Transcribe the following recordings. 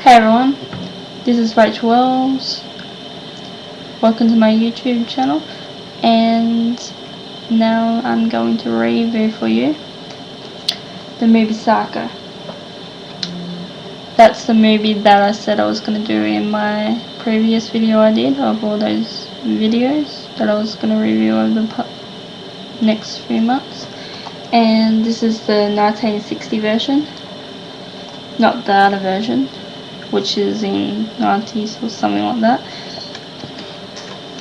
Hey everyone, this is Rachael. Welcome to my YouTube channel, and now I'm going to review for you the movie Pyscho. That's the movie that I said I was going to do in my previous video I did of all those videos that I was going to review over the next few months. And this is the 1960 version, not the other version, which is in 90s or something like that.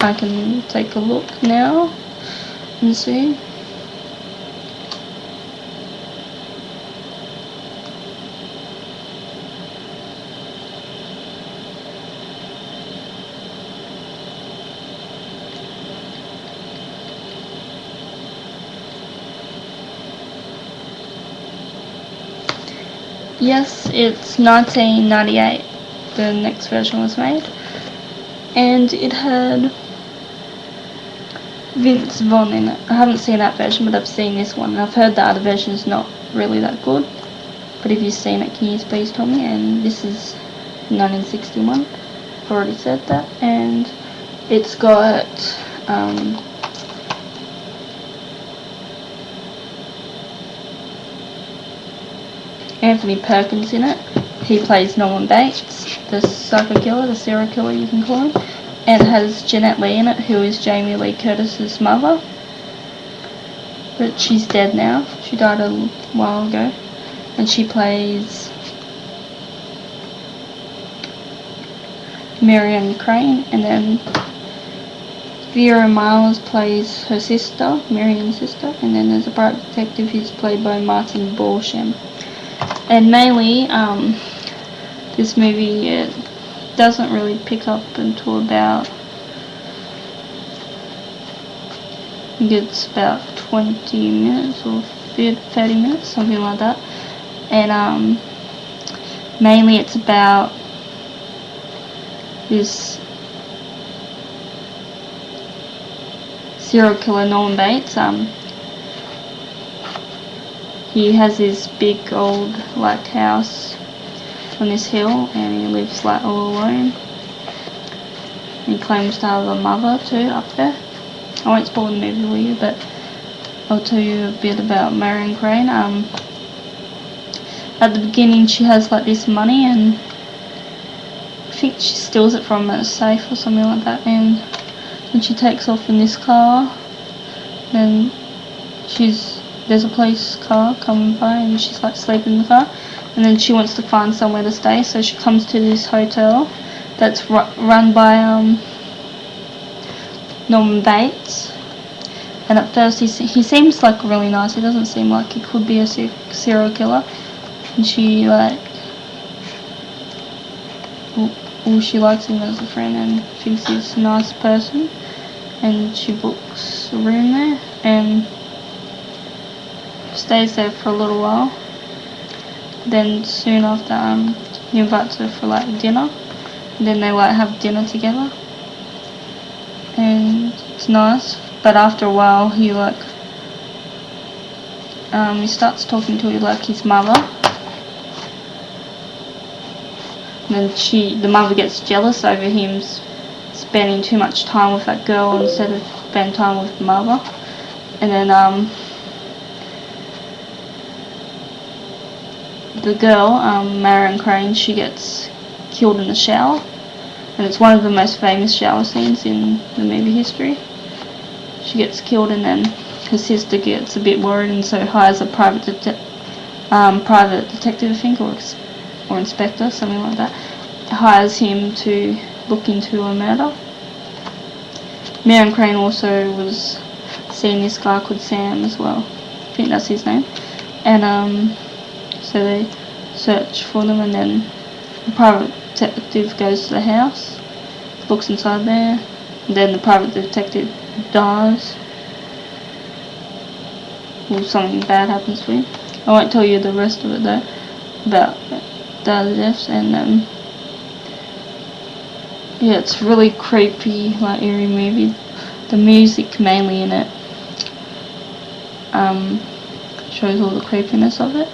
I can take a look now and see. Yes, it's 1998 the next version was made, and it had Vince Vaughn in it. I haven't seen that version, but I've seen this one, and I've heard the other version is not really that good, but if you've seen it, can you please tell me? And this is 1961, I've already said that, and it's got Anthony Perkins in it. He plays Norman Bates, the psycho killer, the serial killer you can call him. And it has Jeanette Lee in it, who is Jamie Lee Curtis's mother. But she's dead now. She died a while ago. And she plays Marion Crane. And then Vera Miles plays her sister, Marion's sister. And then there's a private detective who's played by Martin Balsham. And mainly, this movie, it doesn't really pick up until about, I think it's about 20 minutes or 30 minutes, something like that. And mainly it's about this serial killer Norman Bates. He has this big old like house on this hill, and he lives like all alone. He claims to have a mother too up there. I won't spoil the movie for you, but I'll tell you a bit about Marion Crane. At the beginning she has like this money, and I think she steals it from a safe or something like that, and then she takes off in this car. Then there's a police car coming by, and she's like sleeping in the car, and then she wants to find somewhere to stay, so she comes to this hotel that's run by Norman Bates. And at first he seems like really nice. He doesn't seem like he could be a serial killer, and she she likes him as a friend and thinks he's a nice person, and she books a room there and stays there for a little while. Then soon after, he invites her for like dinner, and then they like have dinner together, and it's nice. But after a while, he starts talking to her like his mother, and then the mother gets jealous over him spending too much time with that girl instead of spending time with the mother. And then the girl, Marion Crane, she gets killed in the shower, and it's one of the most famous shower scenes in the movie history. She gets killed, and then her sister gets a bit worried, and so hires a private detective, I think, or inspector, something like that. Hires him to look into a murder. Marion Crane also was seeing this guy called Sam as well. I think that's his name. And so they search for them, and then the private detective goes to the house, looks inside there, and then the private detective dies, or something bad happens to him. I won't tell you the rest of it though, about the other deaths. And yeah, it's really creepy, like eerie movie. The music mainly in it shows all the creepiness of it.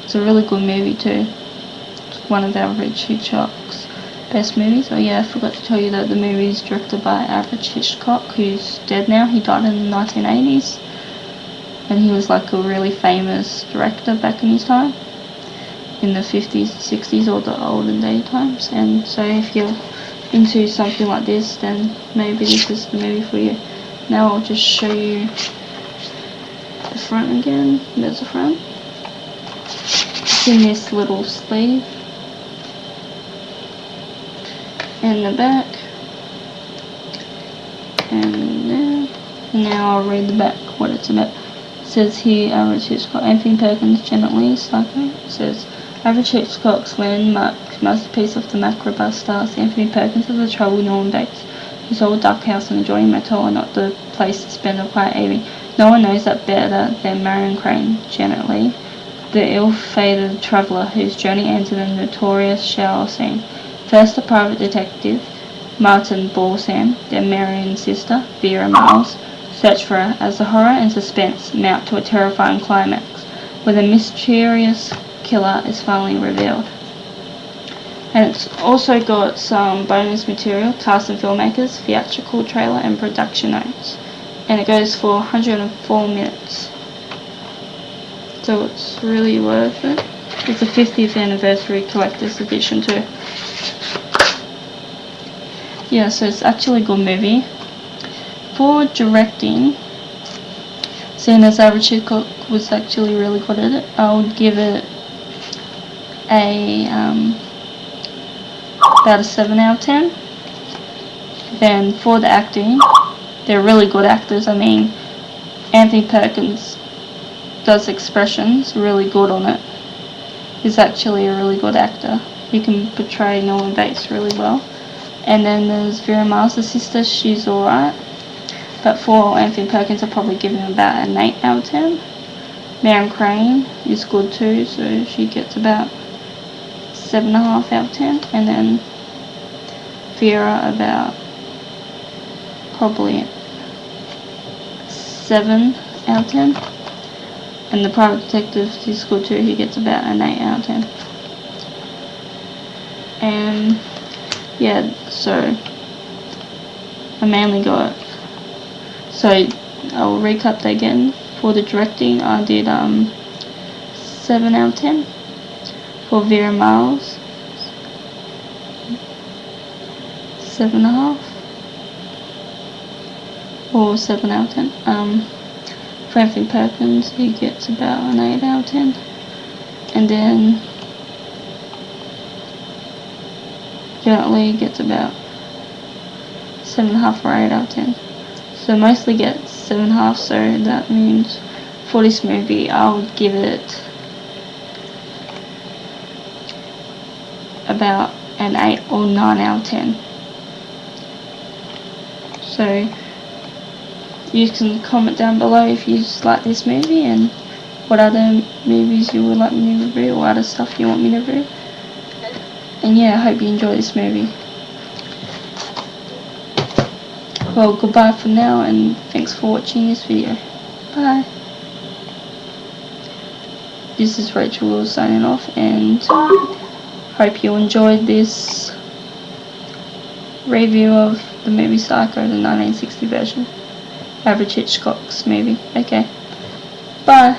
It's a really good movie too. one of Average Hitchcock's best movies. Oh yeah, I forgot to tell you that the movie is directed by Average Hitchcock, who's dead now. He died in the 1980s, and he was like a really famous director back in his time, in the 50s, 60s, or the olden day times. And so if you're into something like this, then maybe this is the movie for you. Now I'll just show you the front again. There's the front. It's in this little sleeve. And the back. And there. Now I'll read the back, what it's about. It says here, Average Hitchcock, Anthony Perkins, Janet Leigh, Psycho. It says, Average Hitchcock's landmark masterpiece of the macrobus stars. Anthony Perkins is a troubled Norman Bates, whose old duck house and adjoining motel are not the place to spend a quiet evening. No one knows that better than Marion Crane, Janet Leigh, the ill-fated traveller whose journey ends in a notorious shower scene. First the private detective, Martin Balsam, then Marion's sister, Vera Miles, search for her as the horror and suspense mount to a terrifying climax, where the mysterious killer is finally revealed. And it's also got some bonus material, cast and filmmakers, theatrical trailer, and production notes. And it goes for 104 minutes. So it's really worth it. It's a 50th anniversary collector's edition too. Yeah, so it's actually a good movie. For directing, seeing as Average Hitchcock was actually really good at it, I would give it about a 7 out of 10. Then for the acting, they're really good actors. I mean, Anthony Perkins does expressions really good on it. He's actually a really good actor. He can portray Norman Bates really well. And then there's Vera Miles, the sister. She's alright. But for Anthony Perkins, I'll probably give him about an 8 out of 10. Marion Crane is good too, so she gets about 7.5 out of 10. And then Vera about probably 7 out of 10. And the private detective is good too, he gets about an 8 out of 10. And yeah, so I mainly got, so I'll recap that again. For the directing, I did 7 out of 10. For Vera Miles, 7.5 or 7 out of 10. For Anthony Perkins, he gets about an 8 out of 10. And then Janet Leigh gets about 7.5 or 8 out of 10. So mostly gets 7.5, so that means for this movie I would give it about an 8 or 9 out of 10. So you can comment down below if you like this movie and what other movies you would like me to review or other stuff you want me to review. And yeah, I hope you enjoy this movie. Well, goodbye for now, and thanks for watching this video. Bye. This is Rachael signing off, and hope you enjoyed this review of the movie Psycho, the 1960 version. Average Hitchcock's movie. Okay. Bye.